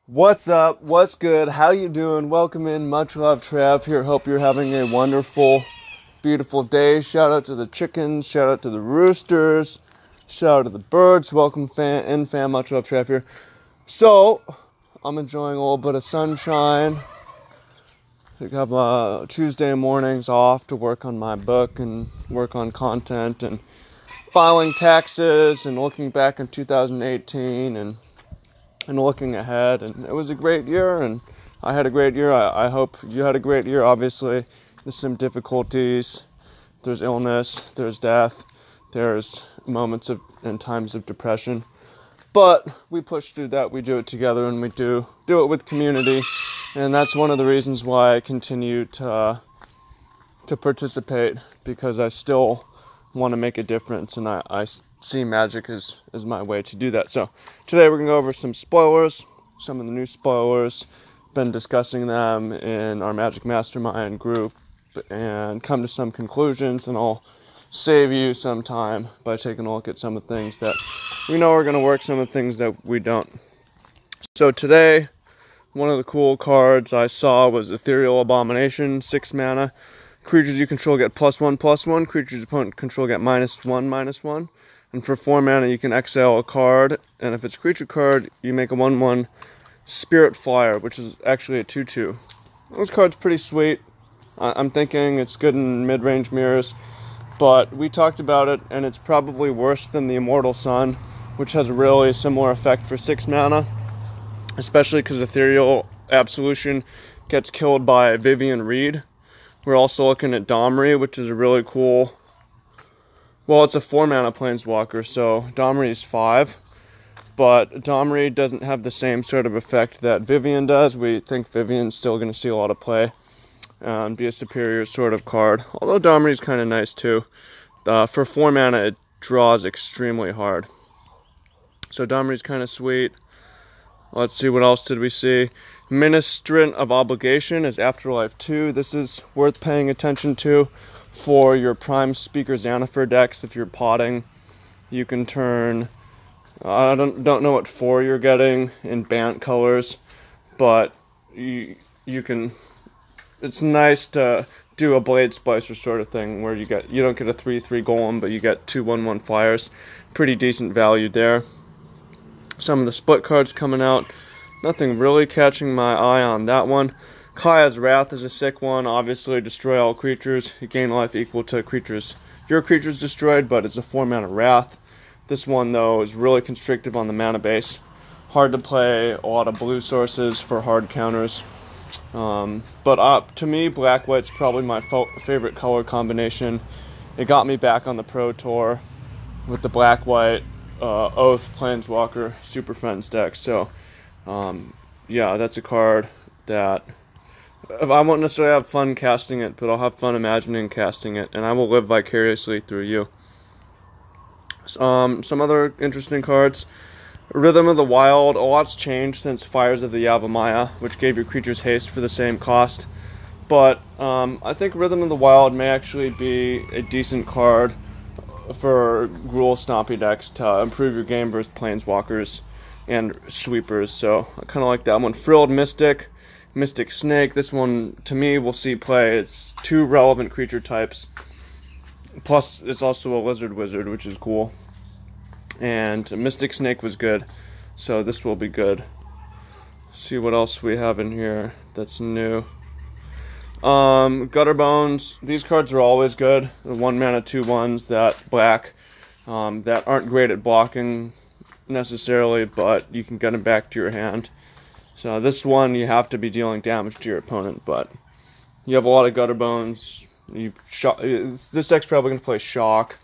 What's up? What's good? How you doing? Welcome in. Much love, Trav here. Hope you're having a wonderful, beautiful day. Shout out to the chickens. Shout out to the roosters. Shout out to the birds. Welcome, fam. Much love, Trav here. So, I'm enjoying a little bit of sunshine. I have Tuesday mornings off to work on my book and work on content and filing taxes and looking back in 2018 and looking ahead. And it was a great year, and I had a great year. I hope you had a great year. Obviously, there's some difficulties. There's illness, there's death, there's moments of and times of depression. But we push through that, we do it together, and we do it with community. And that's one of the reasons why I continue to participate, because I still want to make a difference, and I see magic as my way to do that. So today we're going to go over some spoilers, some of the new spoilers. Been discussing them in our Magic Mastermind group and come to some conclusions, and I'll save you some time by taking a look at some of the things that we know are going to work, some of the things that we don't. So today, one of the cool cards I saw was Ethereal Abomination, 6 mana. Creatures you control get +1/+1. Creatures your opponent control get -1/-1. And for 4 mana, you can exile a card. And if it's a creature card, you make a 1/1 Spirit Flyer, which is actually a 2/2. This card's pretty sweet. I'm thinking it's good in mid-range mirrors. But we talked about it, and it's probably worse than the Immortal Sun, which has a really similar effect for 6 mana. Especially because Ethereal Absolution gets killed by Vivian Reed. We're also looking at Domri, which is a really cool... Well, it's a 4 mana Planeswalker, so Domri is 5. But Domri doesn't have the same sort of effect that Vivian does. We think Vivian's still going to see a lot of play and be a superior sort of card. Although Domri is kind of nice too. For 4 mana, it draws extremely hard. So Domri's kind of sweet. Let's see, what else did we see? Ministrant of Obligation is Afterlife 2. This is worth paying attention to for your Prime Speaker Xanathar decks. If you're potting, you can turn... I don't know what 4 you're getting in Bant colors, but you can... It's nice to do a Blade Splicer sort of thing where you don't get a 3/3 golem, but you get 2 1/1 flyers. Pretty decent value there. Some of the split cards coming out. Nothing really catching my eye on that one. Kaya's Wrath is a sick one. Obviously, destroy all creatures. You gain life equal to your creatures destroyed, but it's a 4 mana Wrath. This one, though, is really constrictive on the mana base. Hard to play a lot of blue sources for hard counters. But to me, Black-White's probably my favorite color combination. It got me back on the Pro Tour with the Black-White Oath Planeswalker Super Friends deck. So, yeah, that's a card that I won't necessarily have fun casting it, but I'll have fun imagining casting it, and I will live vicariously through you. Some other interesting cards. Rhythm of the Wild. A lot's changed since Fires of the Yavimaya, which gave your creatures haste for the same cost. But I think Rhythm of the Wild may actually be a decent card for Gruul Stompy decks to improve your game versus Planeswalkers and Sweepers. So I kind of like that one. Frilled Mystic, Mystic Snake. This one, to me, will see play. It's 2 relevant creature types. Plus, it's also a Lizard Wizard, which is cool. And Mystic Snake was good, so this will be good. See what else we have in here that's new. Gutter Bones. These cards are always good. The 1 mana 2/1s that black that aren't great at blocking necessarily, but you can get them back to your hand. So this one you have to be dealing damage to your opponent, but you have a lot of Gutter Bones. This deck's probably going to play Shock,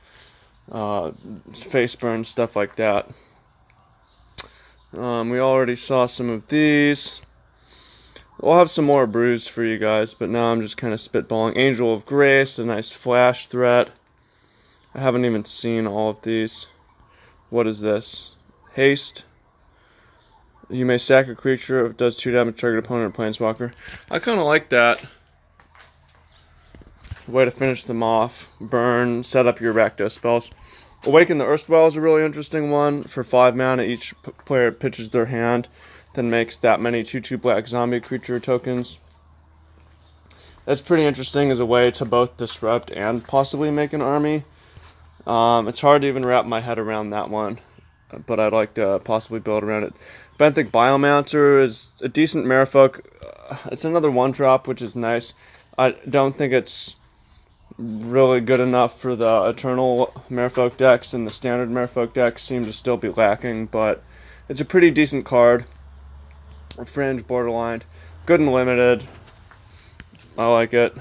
Face Burn, stuff like that. We already saw some of these. We'll have some more brews for you guys, but now I'm just kind of spitballing. Angel of Grace, a nice flash threat. I haven't even seen all of these. What is this? Haste. You may sack a creature if it does 2 damage to target opponent or Planeswalker. I kind of like that. Way to finish them off. Burn, set up your Rakdos spells. Awaken the Earthwell is a really interesting one. For 5 mana, each player pitches their hand. then makes that many 2/2 black zombie creature tokens. That's pretty interesting as a way to both disrupt and possibly make an army. It's hard to even wrap my head around that one, but I'd like to possibly build around it. Benthic Biomancer is a decent Merfolk. It's another 1-drop, which is nice. I don't think it's really good enough for the Eternal Merfolk decks, and the standard Merfolk decks seem to still be lacking, but it's a pretty decent card. Fringe, borderline, good and limited. I like it.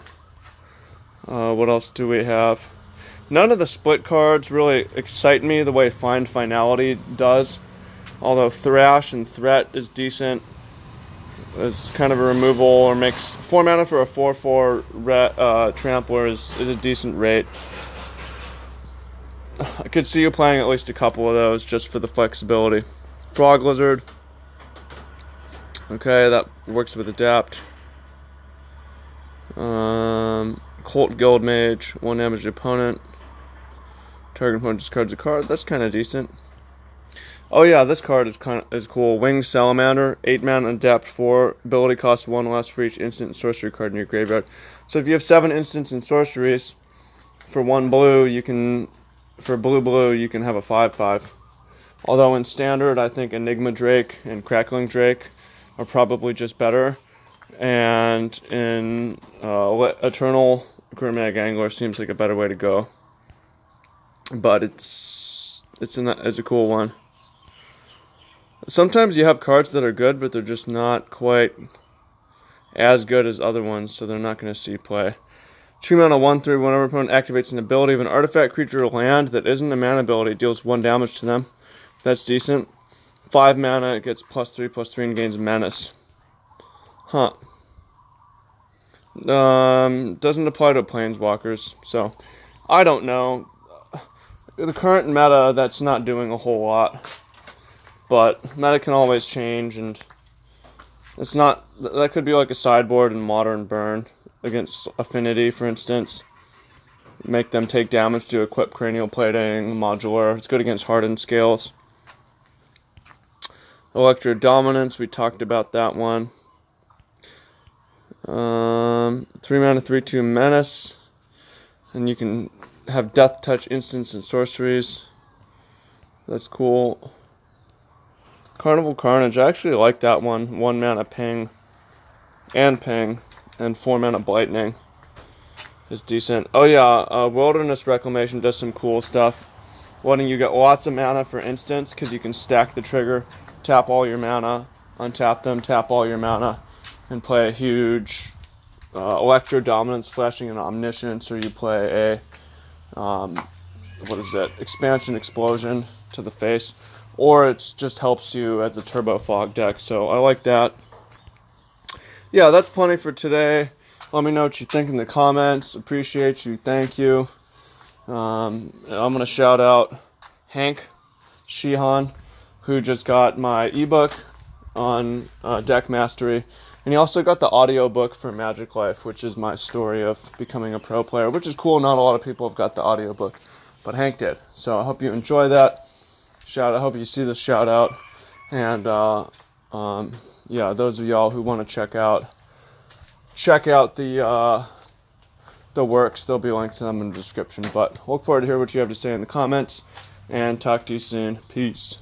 What else do we have? None of the split cards really excite me the way Find Finality does, although Thrash and Threat is decent. It's kind of a removal, or makes 4 mana for a 4/4 Trampler is a decent rate. I could see you playing at least a couple of those just for the flexibility. Frog Lizard. Okay, that works with Adapt. Cult Guild Mage, 1 damage to opponent. Target opponent discards a card. That's kind of decent. Oh yeah, this card is cool. Winged Salamander, 8 mana, Adapt 4. Ability costs 1 less for each instant and sorcery card in your graveyard. So if you have 7 instants and sorceries, for 1 blue, you can, for blue, you can have a 5/5. Although in standard, I think Enigma Drake and Crackling Drake are probably just better. And in Eternal, Grimag Angler seems like a better way to go. But it's a cool one. Sometimes you have cards that are good, but they're just not quite as good as other ones, so they're not going to see play. 2 mana 1/3, whenever opponent activates an ability of an artifact, creature, or land that isn't a mana ability, deals 1 damage to them. That's decent. 5 mana, it gets +3/+3 and gains Menace. Huh. Doesn't apply to Planeswalkers, so I don't know. The current meta, that's not doing a whole lot. But meta can always change, and it's not, that could be like a sideboard in Modern Burn against Affinity, for instance. Make them take damage to equip Cranial Plating, Modular. It's good against Hardened Scales. Electro Dominance, we talked about that one. 3 mana 3/2 Menace, and you can have Death Touch instants and sorceries. That's cool. Carnival Carnage, I actually like that one. 1 mana ping, and 4 mana Blightning is decent. Oh yeah, Wilderness Reclamation does some cool stuff. Letting you get lots of mana for instants, because you can stack the trigger, tap all your mana, untap them, tap all your mana, and play a huge Electro Dominance, flashing an Omniscience, or you play a Expansion Explosion to the face, or it just helps you as a Turbo Fog deck. So I like that. Yeah, that's plenty for today. Let me know what you think in the comments. Appreciate you. Thank you. I'm gonna shout out Hank Sheehan, who just got my ebook on deck mastery. And he also got the audiobook for Magic Life, which is my story of becoming a pro player, which is cool. Not a lot of people have got the audiobook, but Hank did. So I hope you enjoy that. I hope you see this shout out. And yeah, those of y'all who want to check out the works, there'll be links to them in the description. But look forward to hear what you have to say in the comments, and talk to you soon. Peace.